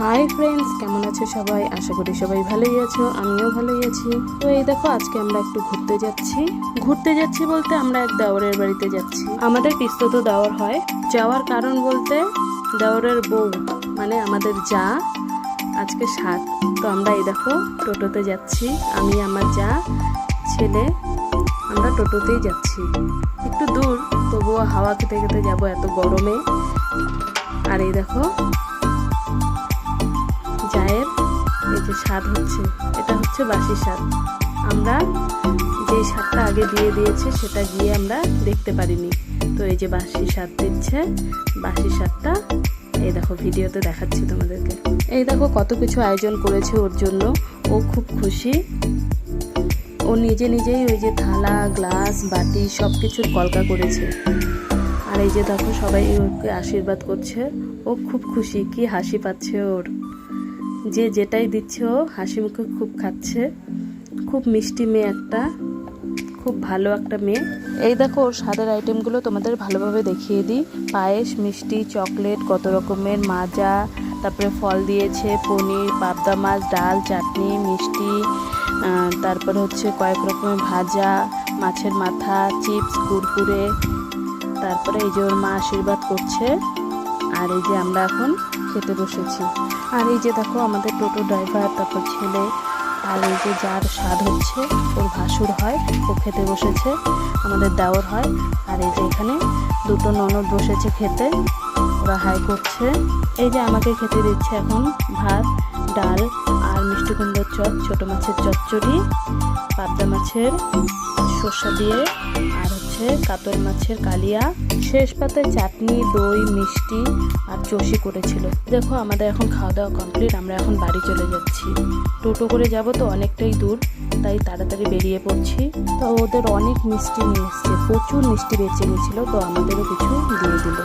Hi friends, কেমন আছো সবাই? আশা করি সবাই ভালোই আছো, আমিও ভালোই আছি। তো এই দেখো, আজকে আমরা একটু ঘুরতে যাচ্ছি বলতে আমরা এক দেওরের বাড়িতে যাচ্ছি। আমাদের পিস্তত দেওর হয়। যাওয়ার কারণ বলতে দেওরের বউ মানে আমাদের যা আজকে সাত। তো আমরা এই দেখো টোটোতে যাচ্ছি, আমি আমার যা ছেলে আমরা টোটোতেই যাচ্ছি। একটু দূর, তবুও হাওয়া খেতে খেতে যাবো এত গরমে। আর এই দেখো জায়ের এই যে স্বাদ হচ্ছে, এটা হচ্ছে বাসি স্বাদ। আমরা যে স্বাদটা আগে দিয়ে দিয়েছে সেটা গিয়ে আমরা দেখতে পারিনি। তো এই যে বাসি স্বাদ দিচ্ছে, বাসি স্বাদটা এই দেখো ভিডিওতে দেখাচ্ছি তোমাদেরকে। এই দেখো কত কিছু আয়োজন করেছে ওর জন্য, ও খুব খুশি। ও নিজেই ওই যে থালা গ্লাস বাটি সব কিছুর কলকা করেছে। আর এই যে দেখো সবাই ওকে আশীর্বাদ করছে, ও খুব খুশি, কি হাসি পাচ্ছে ওর। যে যেটাই দিচ্ছে ও হাসি মুখে খুব খাচ্ছে। খুব মিষ্টি মেয়ে একটা, খুব ভালো একটা মেয়ে। এই দেখো ওর স্বাদের আইটেমগুলো তোমাদের ভালোভাবে দেখিয়ে দিই। পায়েস, মিষ্টি, চকলেট, কত রকমের মাজা, তারপরে ফল দিয়েছে, পনির, পাবদা মাছ, ডাল, চাটনি, মিষ্টি, তারপরে হচ্ছে কয়েক রকমের ভাজা, মাছের মাথা, চিপস, কুরকুরে। তারপরে এই যে ওর মা আশীর্বাদ করছে। আর এই যে আমরা এখন খেতে বসেছি। আর এই যে দেখো আমাদের টোটো ড্রাইভার, তারপর ছেলে, আর এই যে যার স্বাদ হচ্ছে ওর ভাসুর হয়, ও খেতে বসেছে, আমাদের দেওর হয়। আর এই যে এখানে দুটো ননদ বসেছে খেতে, ওরা হাই করছে। এই যে আমাকে খেতে দিচ্ছে এখন ভাত, ডাল আর মিষ্টি কুমড়োর চপ, ছোটো মাছের চচ্চড়ি, পাবদা মাছের সর্ষা দিয়ে, আর হচ্ছে কাতল মাছের কালিয়া, শেষ পাতায় চাটনি, দই, মিষ্টি আর চষি করেছিল। দেখো আমাদের এখন খাওয়া দাওয়া কমপ্লিট, আমরা এখন বাড়ি চলে যাচ্ছি। টোটো করে যাব তো অনেকটাই দূর, তাই তাড়াতাড়ি বেরিয়ে পড়ছি। তো ওদের অনেক মিষ্টি নিয়ে এসছে, প্রচুর মিষ্টি বেঁচে গেছিলো, তো আমাদেরও কিছু দিয়ে দিল।